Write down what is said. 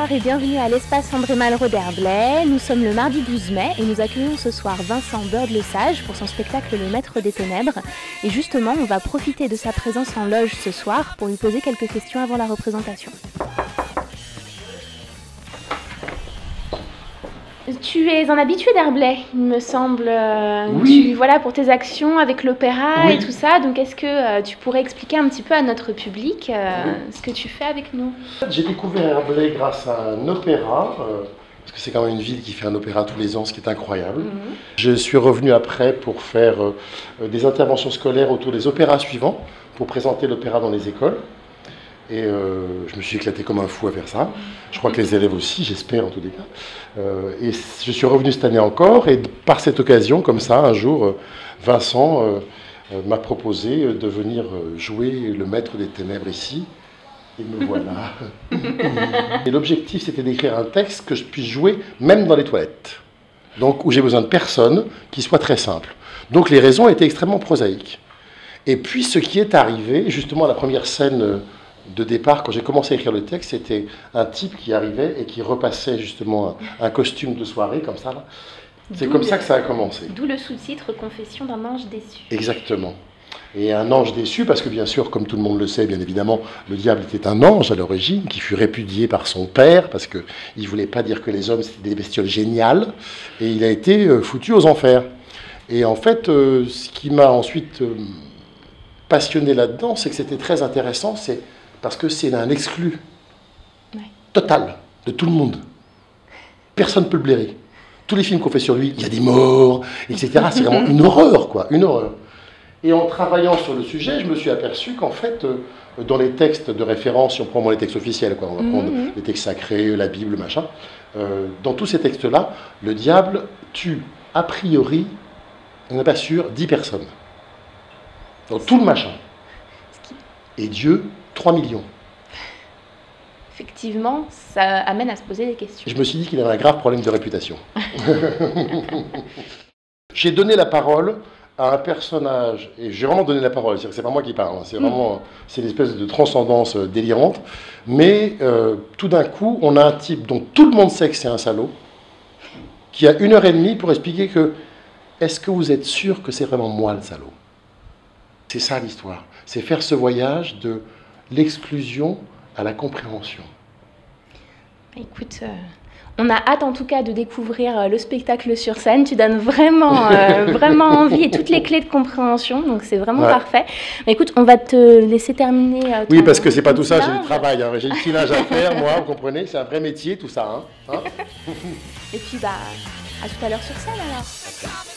Bonsoir et bienvenue à l'espace André Malraux d'Herblay. Nous sommes le mardi 12 mai et nous accueillons ce soir Vincent Beurde-Lesage pour son spectacle Le Maître des Ténèbres. Et justement, on va profiter de sa présence en loge ce soir pour lui poser quelques questions avant la représentation. Tu es un habitué d'Herblay, il me semble. Oui. Voilà, pour tes actions avec l'opéra Oui. et tout ça. Donc, est-ce que tu pourrais expliquer un petit peu à notre public ce que tu fais avec nous? J'ai découvert Herblay grâce à un opéra, parce que c'est quand même une ville qui fait un opéra tous les ans, ce qui est incroyable. Je suis revenu après pour faire des interventions scolaires autour des opéras suivants, pour présenter l'opéra dans les écoles. Et je me suis éclaté comme un fou à faire ça. Je crois que les élèves aussi, j'espère en tous les cas. Et je suis revenu cette année encore, et par cette occasion, comme ça, un jour, Vincent m'a proposé de venir jouer le Maître des Ténèbres ici. Et me voilà. Et l'objectif, c'était d'écrire un texte que je puisse jouer même dans les toilettes. Donc, où j'ai besoin de personne, qui soit très simple. Donc, les raisons étaient extrêmement prosaïques. Et puis, ce qui est arrivé, justement, la première scène de départ, quand j'ai commencé à écrire le texte, c'était un type qui arrivait et qui repassait justement un costume de soirée, comme ça. C'est comme ça que ça a commencé. D'où le sous-titre « Confession d'un ange déçu ». Exactement. Et un ange déçu, parce que bien sûr, comme tout le monde le sait, bien évidemment, le diable était un ange à l'origine, qui fut répudié par son père, parce qu'il ne voulait pas dire que les hommes c'était des bestioles géniales, et il a été foutu aux enfers. Et en fait, ce qui m'a ensuite passionné là-dedans, c'est que c'était très intéressant, c'est parce que c'est un exclu total de tout le monde. Personne ne peut le blairer. Tous les films qu'on fait sur lui, il y a des morts, etc. C'est vraiment une horreur, quoi, une horreur. Et en travaillant sur le sujet, je me suis aperçu qu'en fait, dans les textes de référence, si on prend les textes officiels, quoi, on va prendre les textes sacrés, la Bible, machin, dans tous ces textes-là, le diable tue, a priori, on n'est pas sûr, 10 personnes. Dans tout le machin. Et Dieu, 3 millions. Effectivement, ça amène à se poser des questions. Je me suis dit qu'il avait un grave problème de réputation. J'ai donné la parole à un personnage, et j'ai vraiment donné la parole, c'est pas moi qui parle, c'est vraiment c'est une espèce de transcendance délirante, mais tout d'un coup, on a un type dont tout le monde sait que c'est un salaud, qui a 1h30 pour expliquer que est-ce que vous êtes sûr que c'est vraiment moi le salaud? C'est ça l'histoire, c'est faire ce voyage de l'exclusion à la compréhension. Écoute, on a hâte en tout cas de découvrir le spectacle sur scène. Tu donnes vraiment, vraiment envie et toutes les clés de compréhension, donc c'est vraiment parfait. Mais écoute, on va te laisser terminer. Oui, parce que c'est pas tout ça, j'ai du travail, hein. J'ai le filage à faire, moi, vous comprenez, c'est un vrai métier tout ça. Hein. Et puis, à tout à l'heure sur scène alors.